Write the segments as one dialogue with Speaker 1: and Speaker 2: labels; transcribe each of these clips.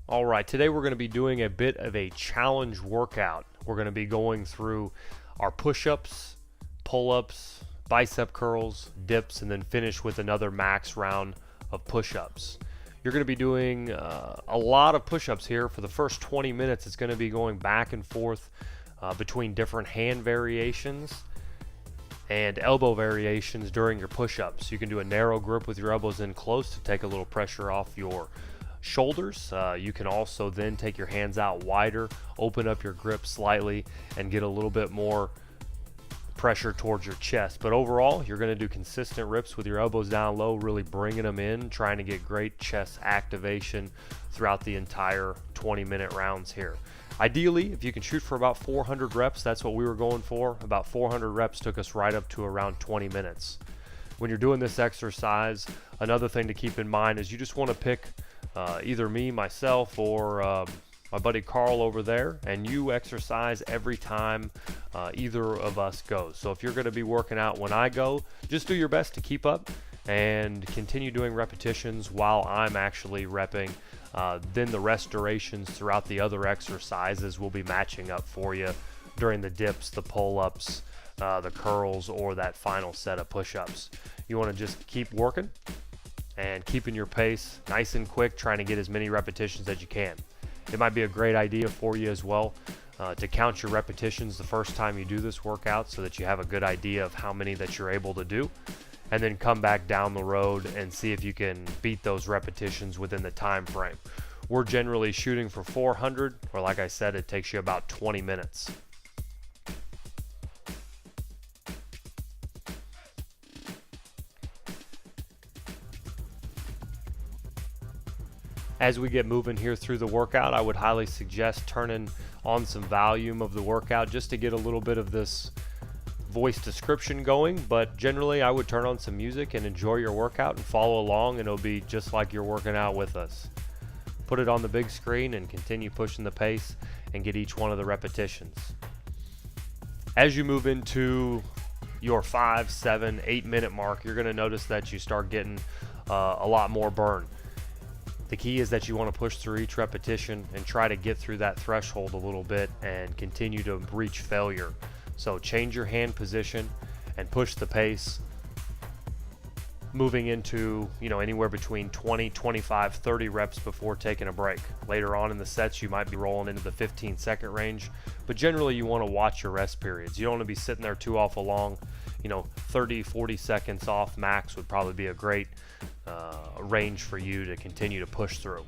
Speaker 1: All right, today we're going to be doing a bit of a challenge workout. We're going to be going through our push-ups, pull-ups, bicep curls, dips, and then finish with another max round of push-ups. You're going to be doing a lot of push-ups here. For the first 20 minutes, it's going to be going back and forth between different hand variations and elbow variations during your push-ups. You can do a narrow grip with your elbows in close to take a little pressure off your shoulders. You can also then take your hands out wider, open up your grip slightly, and get a little bit more pressure towards your chest. But overall, you're going to do consistent rips with your elbows down low, really bringing them in, trying to get great chest activation throughout the entire 20-minute rounds here. Ideally, if you can shoot for about 400 reps, that's what we were going for. About 400 reps took us right up to around 20 minutes. When you're doing this exercise, another thing to keep in mind is you just want to pick either me, myself, or my buddy Carl over there, and you exercise every time either of us goes. So if you're going to be working out when I go, just do your best to keep up and continue doing repetitions while I'm actually repping. Then the rest durations throughout the other exercises will be matching up for you during the dips, the pull-ups, the curls, or that final set of push-ups. You want to just keep working and keeping your pace nice and quick, trying to get as many repetitions as you can. It might be a great idea for you as well to count your repetitions the first time you do this workout so that you have a good idea of how many that you're able to do, and then come back down the road and see if you can beat those repetitions within the time frame. We're generally shooting for 400, or like I said, it takes you about 20 minutes. As we get moving here through the workout, I would highly suggest turning on some volume of the workout just to get a little bit of this voice description going. But generally, I would turn on some music and enjoy your workout and follow along, and it'll be just like you're working out with us. Put it on the big screen and continue pushing the pace and get each one of the repetitions. As you move into your 5, 7, 8 minute mark, you're going to notice that you start getting a lot more burn. The key is that you want to push through each repetition and try to get through that threshold a little bit and continue to reach failure. So change your hand position and push the pace, moving into, anywhere between 20, 25, 30 reps before taking a break. Later on in the sets, you might be rolling into the 15-second range, but generally you want to watch your rest periods. You don't want to be sitting there too awful long. 30, 40 seconds off max would probably be a great range for you to continue to push through.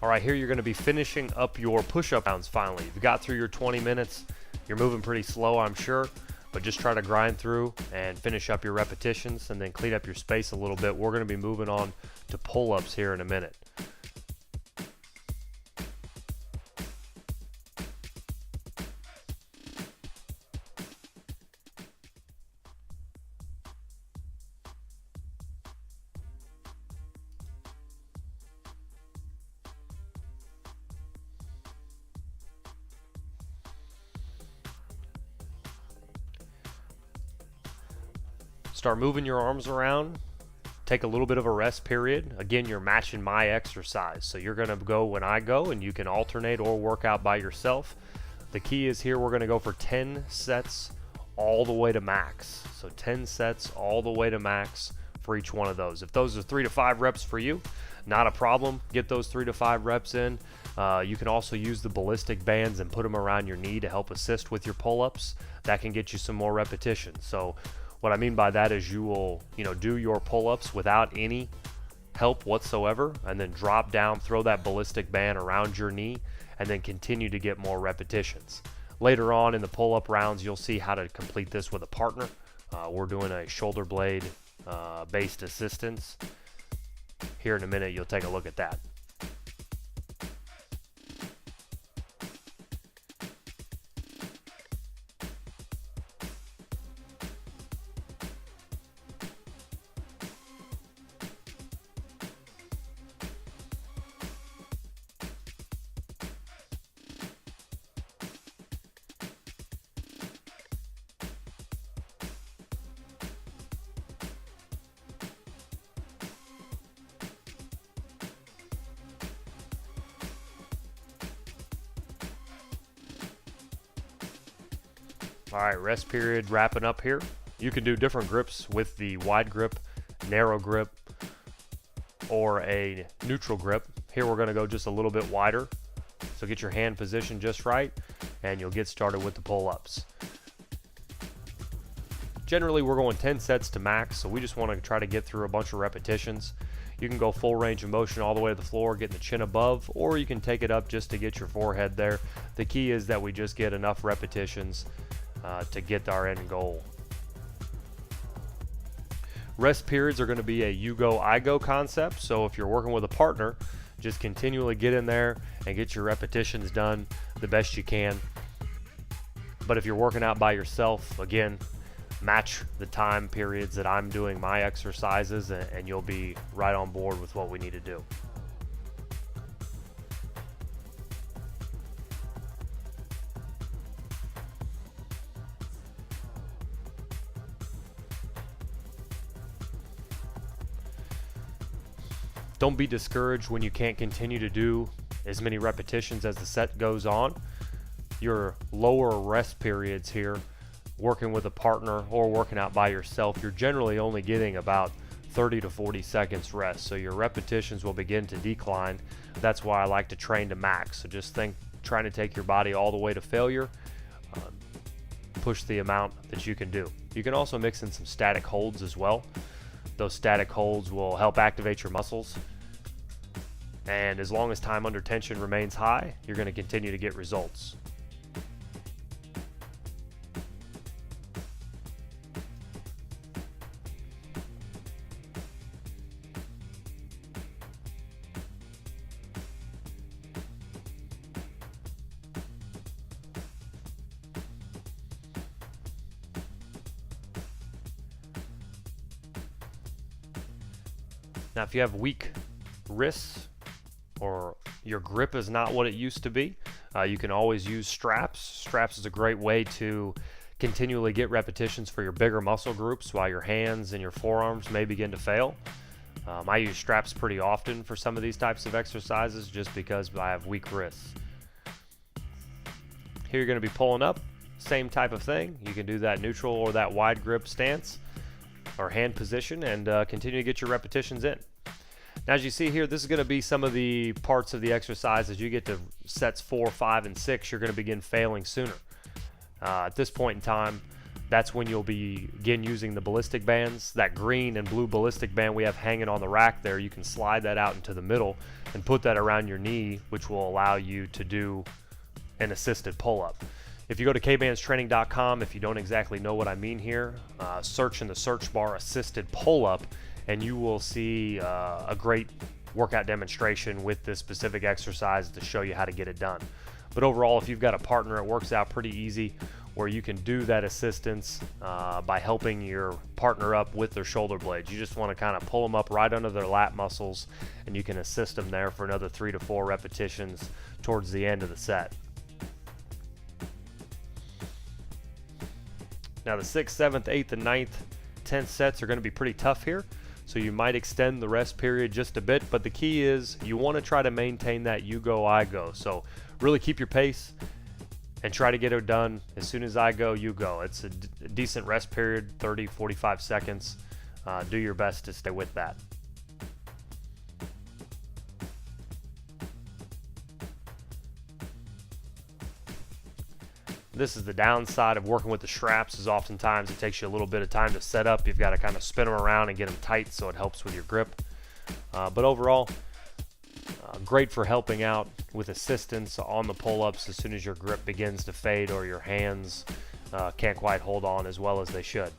Speaker 1: All right, here you're going to be finishing up your push-up rounds finally. You've got through your 20 minutes. You're moving pretty slow, I'm sure, but just try to grind through and finish up your repetitions and then clean up your space a little bit. We're going to be moving on to pull-ups here in a minute. Start moving your arms around. Take a little bit of a rest period. Again, you're matching my exercise. So you're going to go when I go, and you can alternate or work out by yourself. The key is here we're going to go for 10 sets all the way to max. So 10 sets all the way to max for each one of those. If those are 3 to 5 reps for you, not a problem. Get those 3 to 5 reps in. You can also use the ballistic bands and put them around your knee to help assist with your pull-ups. That can get you some more repetitions. So what I mean by that is you will, do your pull-ups without any help whatsoever, and then drop down, throw that ballistic band around your knee, and then continue to get more repetitions. Later on in the pull-up rounds, you'll see how to complete this with a partner. We're doing a shoulder blade based assistance. Here in a minute, you'll take a look at that. All right, rest period wrapping up here. You can do different grips with the wide grip, narrow grip, or a neutral grip. Here we're going to go just a little bit wider. So get your hand position just right, and you'll get started with the pull-ups. Generally, we're going 10 sets to max, so we just want to try to get through a bunch of repetitions. You can go full range of motion all the way to the floor, getting the chin above, or you can take it up just to get your forehead there. The key is that we just get enough repetitions to get our end goal. Rest periods are going to be a you go, I go concept. So if you're working with a partner, just continually get in there and get your repetitions done the best you can. But if you're working out by yourself, again, match the time periods that I'm doing my exercises, and you'll be right on board with what we need to do. Don't be discouraged when you can't continue to do as many repetitions as the set goes on. Your lower rest periods here, working with a partner or working out by yourself, you're generally only getting about 30 to 40 seconds rest. So your repetitions will begin to decline. That's why I like to train to max. So just think, trying to take your body all the way to failure, push the amount that you can do. You can also mix in some static holds as well. Those static holds will help activate your muscles. And as long as time under tension remains high, you're going to continue to get results. Now, if you have weak wrists or your grip is not what it used to be, you can always use straps. Straps is a great way to continually get repetitions for your bigger muscle groups while your hands and your forearms may begin to fail. I use straps pretty often for some of these types of exercises just because I have weak wrists. Here you're going to be pulling up, same type of thing. You can do that neutral or that wide grip stance or hand position and continue to get your repetitions in. Now, as you see here, this is going to be some of the parts of the exercise. As you get to sets 4, 5, and 6, you're going to begin failing sooner. At this point in time, that's when you'll be again using the ballistic bands. That green and blue ballistic band we have hanging on the rack there, you can slide that out into the middle and put that around your knee, which will allow you to do an assisted pull-up. If you go to kbandstraining.com, if you don't exactly know what I mean here, search in the search bar assisted pull-up, and you will see a great workout demonstration with this specific exercise to show you how to get it done. But overall, if you've got a partner, it works out pretty easy where you can do that assistance by helping your partner up with their shoulder blades. You just want to kind of pull them up right under their lat muscles, and you can assist them there for another 3 to 4 repetitions towards the end of the set. Now the 6th, 7th, 8th, and 9th, 10th sets are going to be pretty tough here, so you might extend the rest period just a bit, but the key is you want to try to maintain that you go, I go. So really keep your pace and try to get it done. As soon as I go, you go. It's a decent rest period, 30, 45 seconds. Do your best to stay with that. This is the downside of working with the straps, is oftentimes it takes you a little bit of time to set up. You've got to kind of spin them around and get them tight so it helps with your grip. But overall, great for helping out with assistance on the pull-ups as soon as your grip begins to fade or your hands can't quite hold on as well as they should.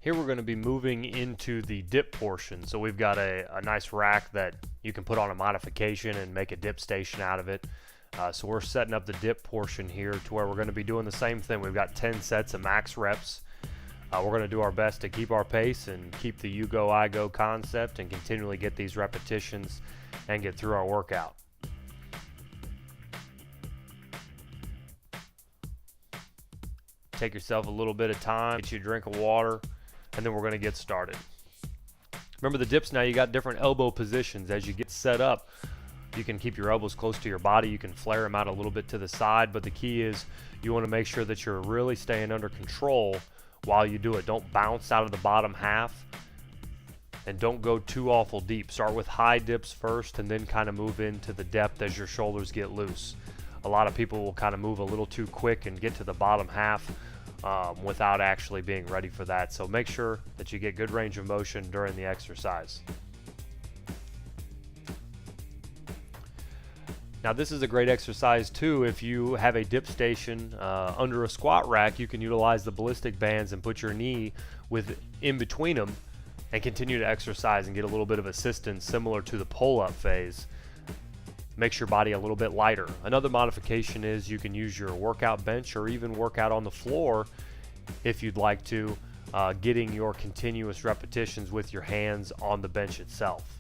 Speaker 1: Here we're going to be moving into the dip portion. So we've got a nice rack that you can put on a modification and make a dip station out of it. So we're setting up the dip portion here to where we're going to be doing the same thing. We've got 10 sets of max reps. We're going to do our best to keep our pace and keep the you go, I go concept and continually get these repetitions and get through our workout. Take yourself a little bit of time, get you a drink of water, and then we're going to get started. Remember the dips now, you got different elbow positions. As you get set up, you can keep your elbows close to your body. You can flare them out a little bit to the side, but the key is you want to make sure that you're really staying under control while you do it. Don't bounce out of the bottom half, and don't go too awful deep. Start with high dips first and then kind of move into the depth as your shoulders get loose. A lot of people will kind of move a little too quick and get to the bottom half without actually being ready for that. So make sure that you get good range of motion during the exercise. Now this is a great exercise too. If you have a dip station under a squat rack, you can utilize the ballistic bands and put your knee in between them and continue to exercise and get a little bit of assistance similar to the pull-up phase. Makes your body a little bit lighter. Another modification is you can use your workout bench or even work out on the floor if you'd like to, getting your continuous repetitions with your hands on the bench itself.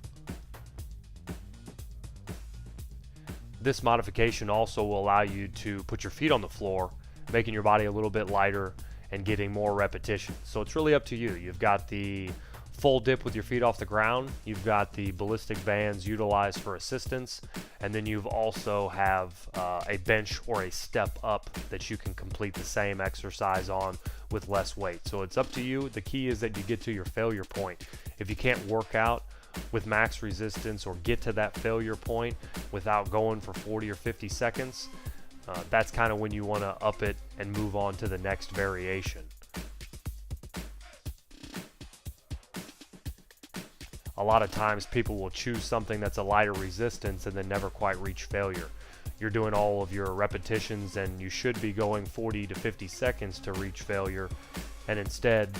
Speaker 1: This modification also will allow you to put your feet on the floor, making your body a little bit lighter and getting more repetitions. So it's really up to you. You've got the full dip with your feet off the ground, you've got the ballistic bands utilized for assistance, and then you've also have a bench or a step up that you can complete the same exercise on with less weight. So it's up to you. The key is that you get to your failure point. If you can't work out with max resistance or get to that failure point without going for 40 or 50 seconds, that's kind of when you want to up it and move on to the next variation. A lot of times people will choose something that's a lighter resistance and then never quite reach failure. You're doing all of your repetitions and you should be going 40 to 50 seconds to reach failure, and instead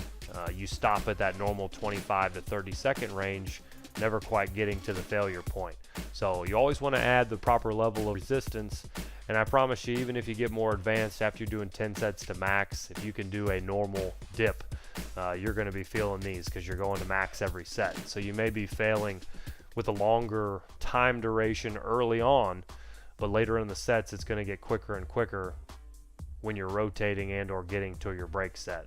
Speaker 1: you stop at that normal 25 to 30 second range, never quite getting to the failure point. So you always want to add the proper level of resistance, and I promise you, even if you get more advanced after you're doing 10 sets to max, if you can do a normal dip, you're going to be feeling these because you're going to max every set. So you may be failing with a longer time duration early on, but later in the sets it's going to get quicker and quicker when you're rotating and or getting to your break set.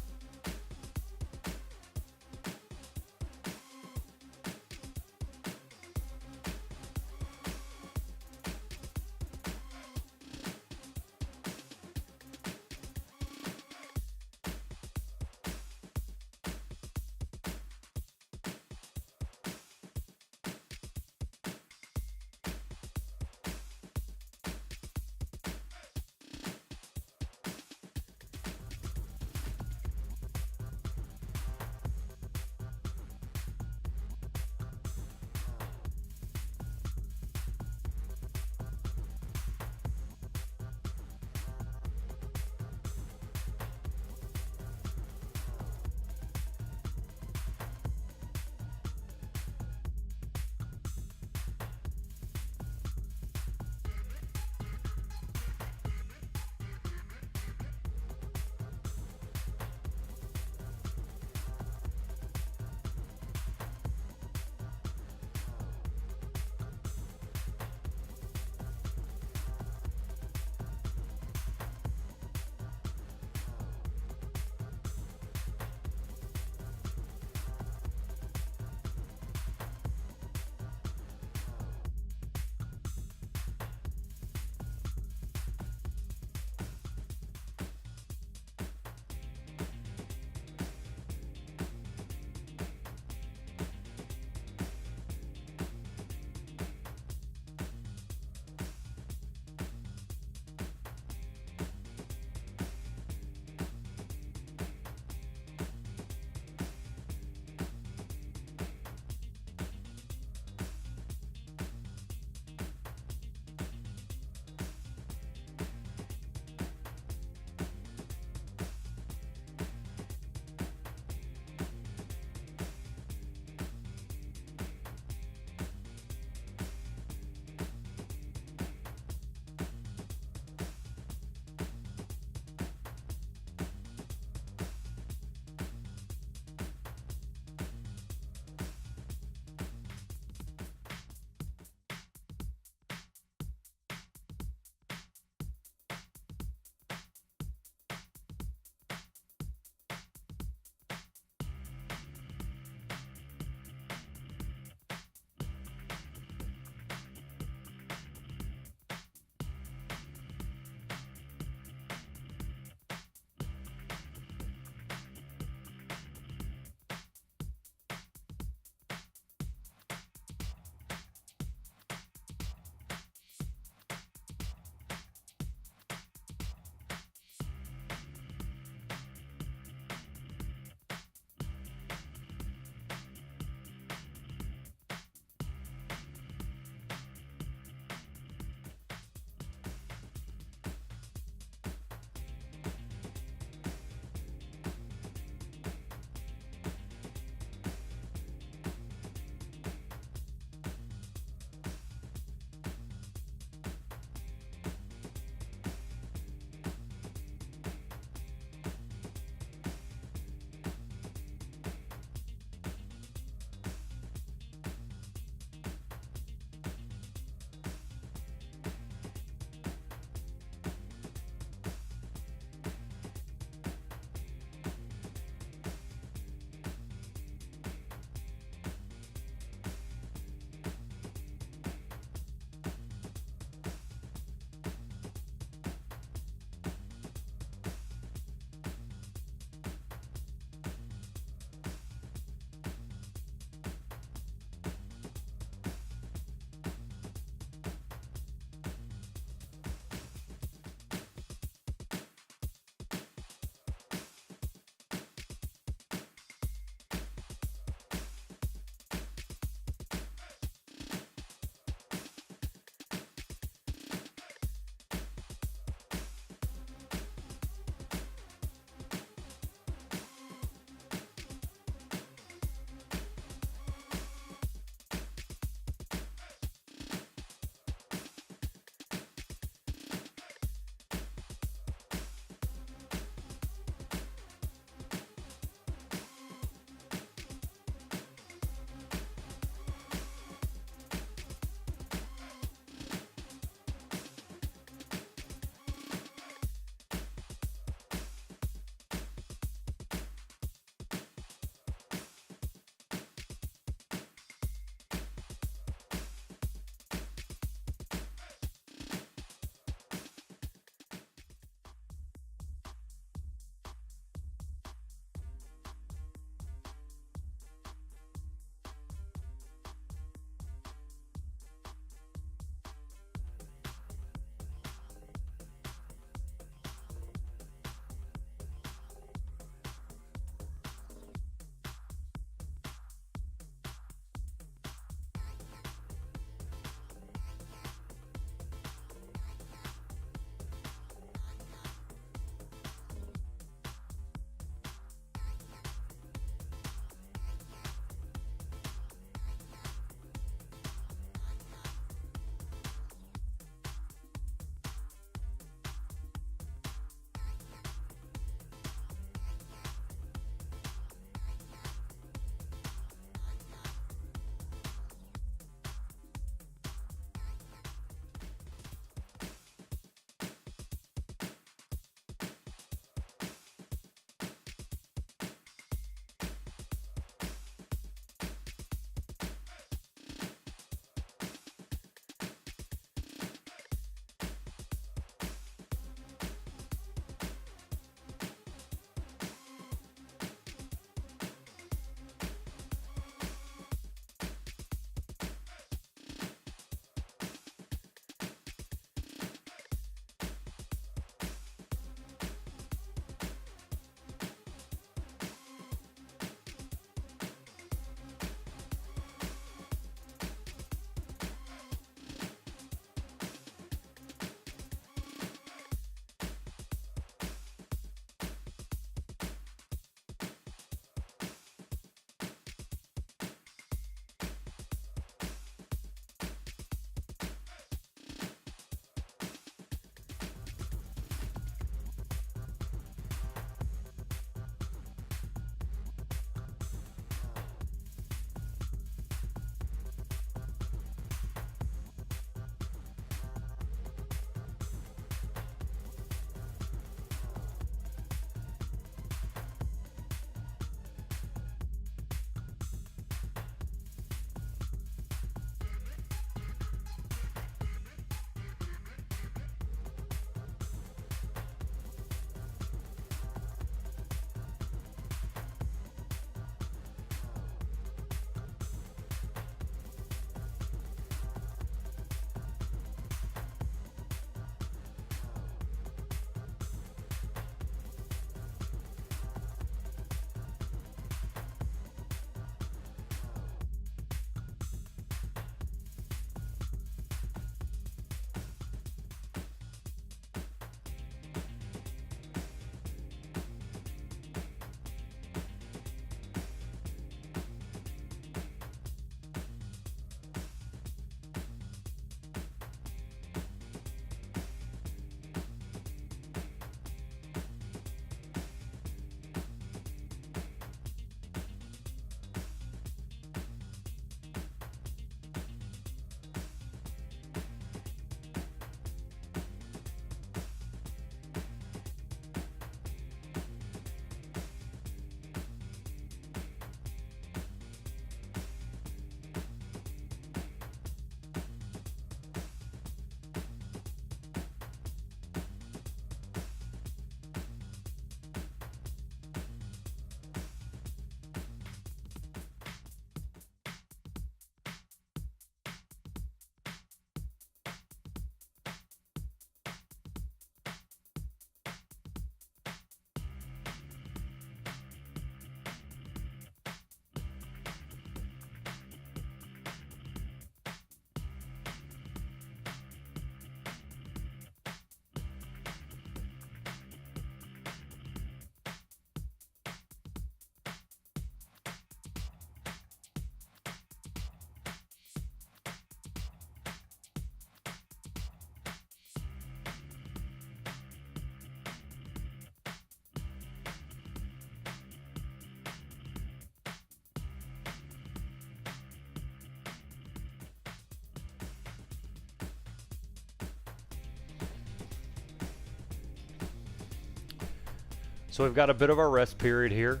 Speaker 1: So we've got a bit of our rest period here.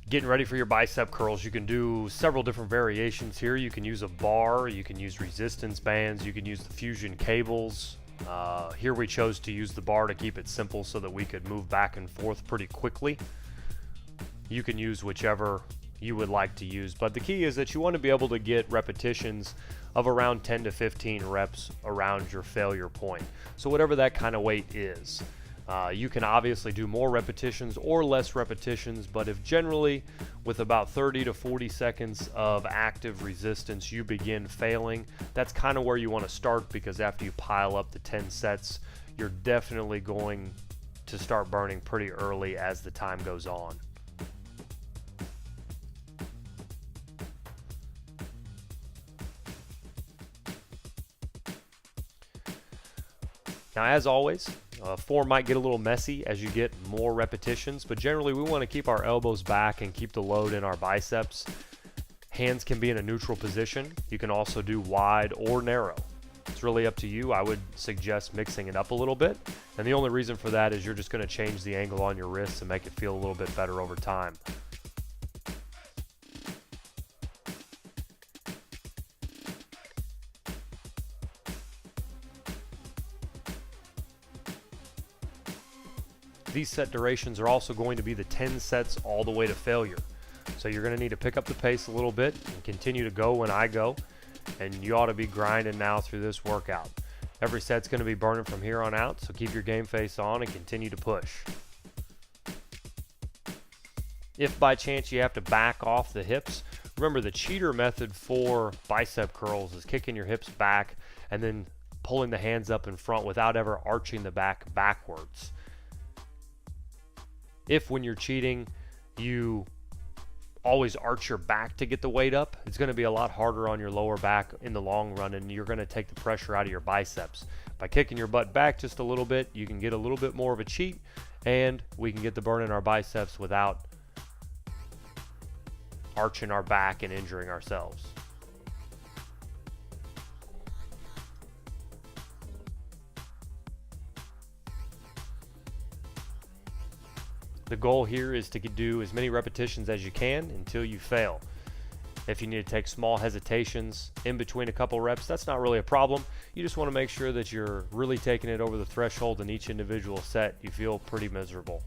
Speaker 1: Getting ready for your bicep curls, you can do several different variations here. You can use a bar, you can use resistance bands, you can use the fusion cables. Here we chose to use the bar to keep it simple so that we could move back and forth pretty quickly. You can use whichever you would like to use, but the key is that you want to be able to get repetitions of around 10 to 15 reps around your failure point. So whatever that kind of weight is. You can obviously do more repetitions or less repetitions, but if generally with about 30 to 40 seconds of active resistance you begin failing, that's kind of where you want to start, because after you pile up the 10 sets, you're definitely going to start burning pretty early as the time goes on. Now, as always, form might get a little messy as you get more repetitions, but generally we want to keep our elbows back and keep the load in our biceps. Hands can be in a neutral position. You can also do wide or narrow. It's really up to you. I would suggest mixing it up a little bit, and the only reason for that is you're just going to change the angle on your wrists and make it feel a little bit better over time. These set durations are also going to be the 10 sets all the way to failure. So you're going to need to pick up the pace a little bit and continue to go when I go, and you ought to be grinding now through this workout. Every set's going to be burning from here on out, so keep your game face on and continue to push. If by chance you have to back off the hips, remember the cheater method for bicep curls is kicking your hips back and then pulling the hands up in front without ever arching the back backwards. If when you're cheating you always arch your back to get the weight up, it's going to be a lot harder on your lower back in the long run, and you're going to take the pressure out of your biceps. By kicking your butt back just a little bit, you can get a little bit more of a cheat, and we can get the burn in our biceps without arching our back and injuring ourselves. The goal here is to do as many repetitions as you can until you fail. If you need to take small hesitations in between a couple reps, that's not really a problem. You just want to make sure that you're really taking it over the threshold in each individual set. You feel pretty miserable.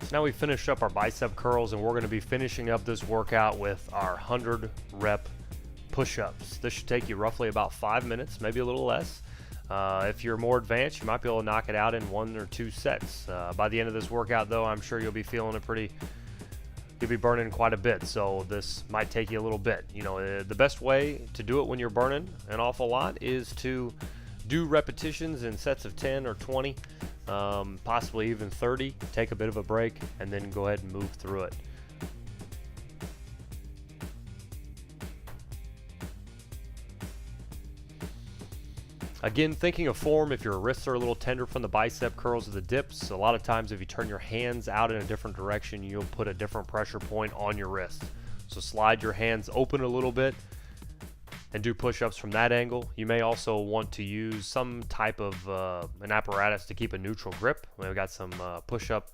Speaker 1: So now we finished up our bicep curls, and we're going to be finishing up this workout with our 100 rep push-ups. This should take you roughly about 5 minutes, maybe a little less. If you're more advanced, you might be able to knock it out in 1 or 2 sets. By the end of this workout, though, I'm sure you'll be feeling it you'll be burning quite a bit, so this might take you a little bit. You know, the best way to do it when you're burning an awful lot is to do repetitions in sets of 10 or 20, possibly even 30. Take a bit of a break, and then go ahead and move through it. Again, thinking of form, if your wrists are a little tender from the bicep curls or the dips, a lot of times if you turn your hands out in a different direction, you'll put a different pressure point on your wrist. So slide your hands open a little bit and do push-ups from that angle. You may also want to use some type of an apparatus to keep a neutral grip. We've got some push-up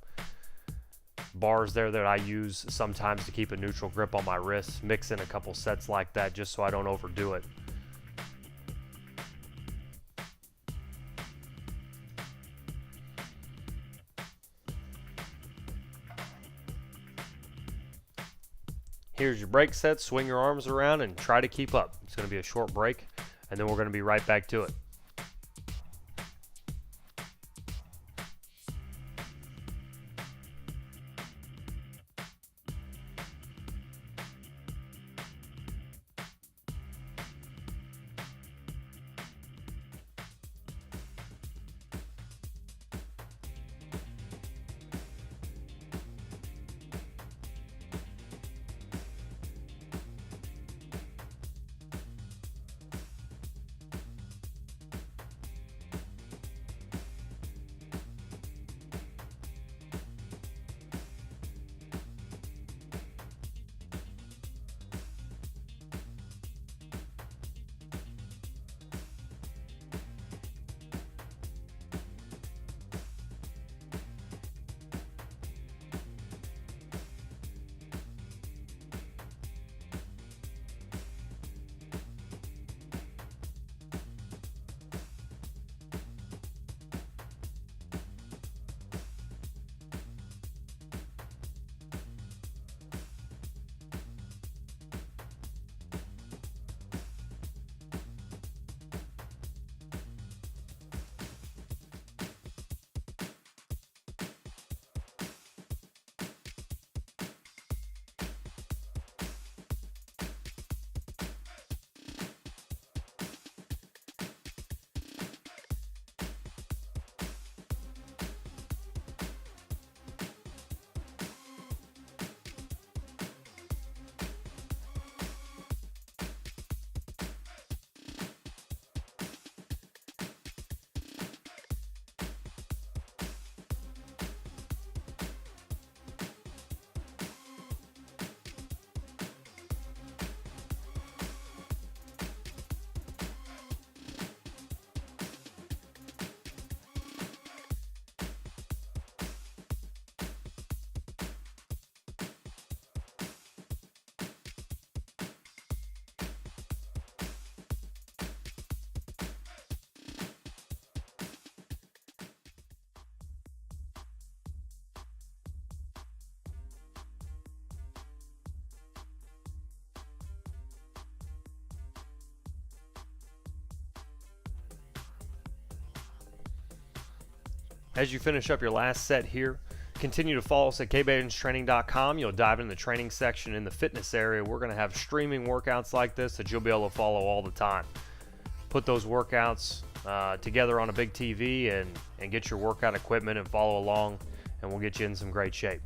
Speaker 1: bars there that I use sometimes to keep a neutral grip on my wrists. Mix in a couple sets like that just so I don't overdo it. Here's your break set. Swing your arms around and try to keep up. It's going to be a short break, and then we're going to be right back to it. As you finish up your last set here, continue to follow us at kbandstraining.com. You'll dive into the training section in the fitness area. We're going to have streaming workouts like this that you'll be able to follow all the time. Put those workouts together on a big TV and get your workout equipment and follow along, and we'll get you in some great shape.